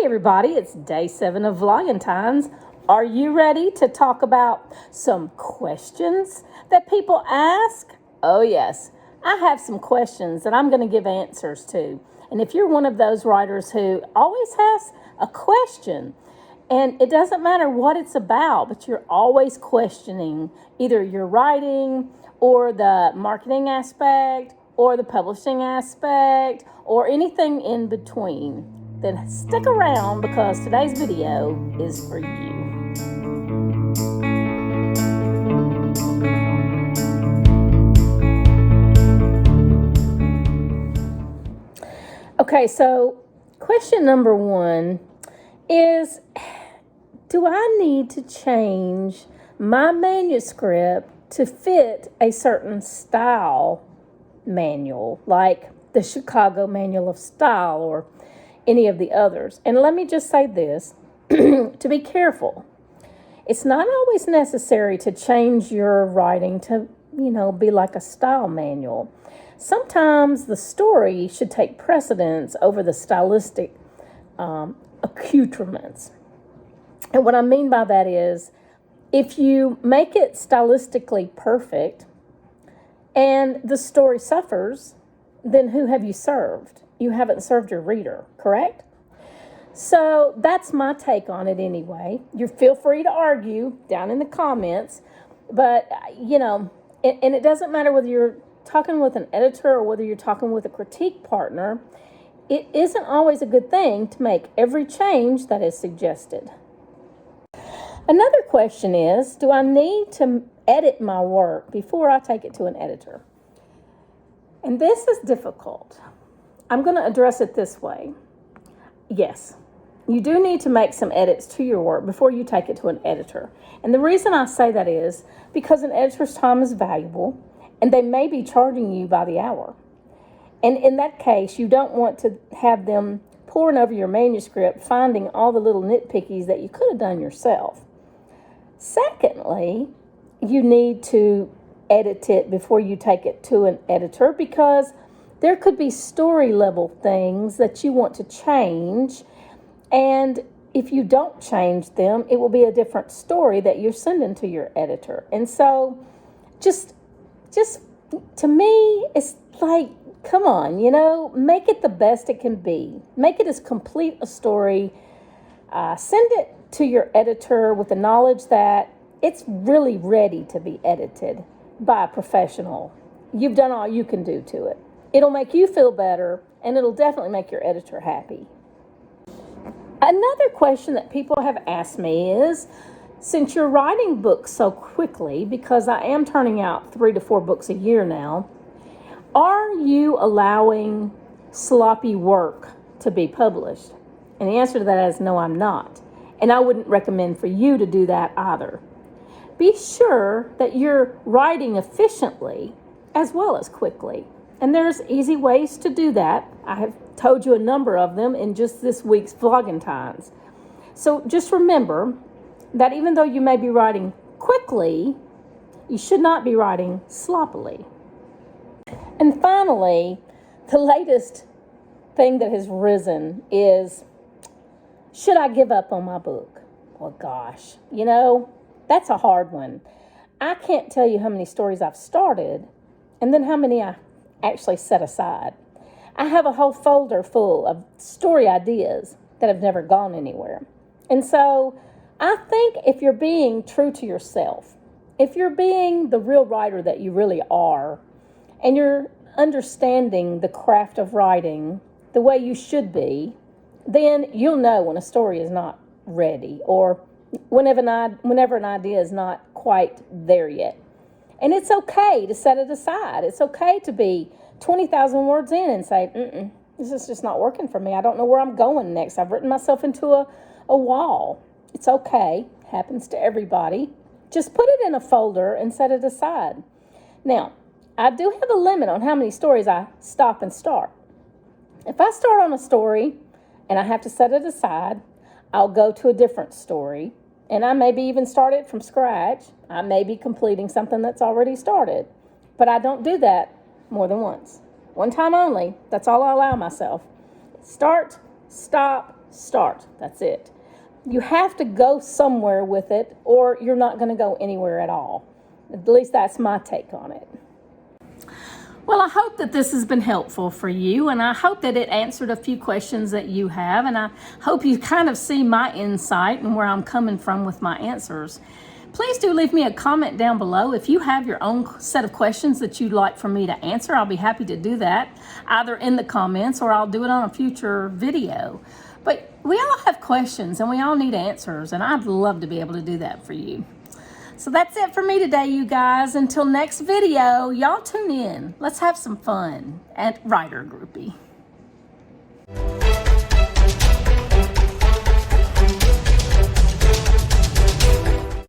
Hey everybody, it's day 7 of Vlogintines. Are you ready to talk about some questions that people ask? Oh yes, I have some questions that I'm going to give answers to. And if you're one of those writers who always has a question, and it doesn't matter what it's about, but you're always questioning either your writing or the marketing aspect or the publishing aspect or anything in between, then stick around because today's video is for you. Okay, so question number 1 is, do I need to change my manuscript to fit a certain style manual, like the Chicago Manual of Style or any of the others? And let me just say this, to be careful. It's not always necessary to change your writing to, be like a style manual. Sometimes the story should take precedence over the stylistic accoutrements. And what I mean by that is, if you make it stylistically perfect and the story suffers, then who have you served? You haven't served your reader, correct? So that's my take on it anyway. You feel free to argue down in the comments, but and it doesn't matter whether you're talking with an editor or whether you're talking with a critique partner. It isn't always a good thing to make every change that is suggested. Another question is, do I need to edit my work before I take it to an editor? And this is difficult. I'm going to address it this way. Yes, you do need to make some edits to your work before you take it to an editor. And the reason I say that is because an editor's time is valuable and they may be charging you by the hour. And in that case, you don't want to have them poring over your manuscript, finding all the little nitpickies that you could have done yourself. Secondly, you need to edit it before you take it to an editor because there could be story level things that you want to change, and if you don't change them, it will be a different story that you're sending to your editor. And so just to me, it's like, come on, make it the best it can be. Make it as complete a story. Send it to your editor with the knowledge that it's really ready to be edited by a professional. You've done all you can do to it. It'll make you feel better, and it'll definitely make your editor happy. Another question that people have asked me is, since you're writing books so quickly, because I am turning out 3 to 4 books a year now, are you allowing sloppy work to be published? And the answer to that is no, I'm not. And I wouldn't recommend for you to do that either. Be sure that you're writing efficiently as well as quickly. And there's easy ways to do that. I have told you a number of them in just this week's Vlogintines. So just remember that even though you may be writing quickly, you should not be writing sloppily. And finally, the latest thing that has risen is, should I give up on my book? Well, gosh, that's a hard one. I can't tell you how many stories I've started and then how many I actually set aside. I have a whole folder full of story ideas that have never gone anywhere. And so I think if you're being true to yourself, if you're being the real writer that you really are, and you're understanding the craft of writing the way you should be, then you'll know when a story is not ready or whenever an idea is not quite there yet. And it's okay to set it aside. It's okay to be 20,000 words in and say, this is just not working for me. I don't know where I'm going next. I've written myself into a wall. It's okay. Happens to everybody. Just put it in a folder and set it aside. Now, I do have a limit on how many stories I stop and start. If I start on a story and I have to set it aside, I'll go to a different story. And I maybe even start it from scratch. I may be completing something that's already started. But I don't do that more than once. One time only. That's all I allow myself. Start, stop, Start. That's it. You have to go somewhere with it, or you're not going to go anywhere at all. At least that's my take on it. Well, I hope that this has been helpful for you, and I hope that it answered a few questions that you have, and I hope you kind of see my insight and where I'm coming from with my answers. Please do leave me a comment down below if you have your own set of questions that you'd like for me to answer. I'll be happy to do that, either in the comments or I'll do it on a future video. But we all have questions and we all need answers, and I'd love to be able to do that for you. So that's it for me today, you guys. Until next video, y'all tune in. Let's have some fun at Writer Groupie.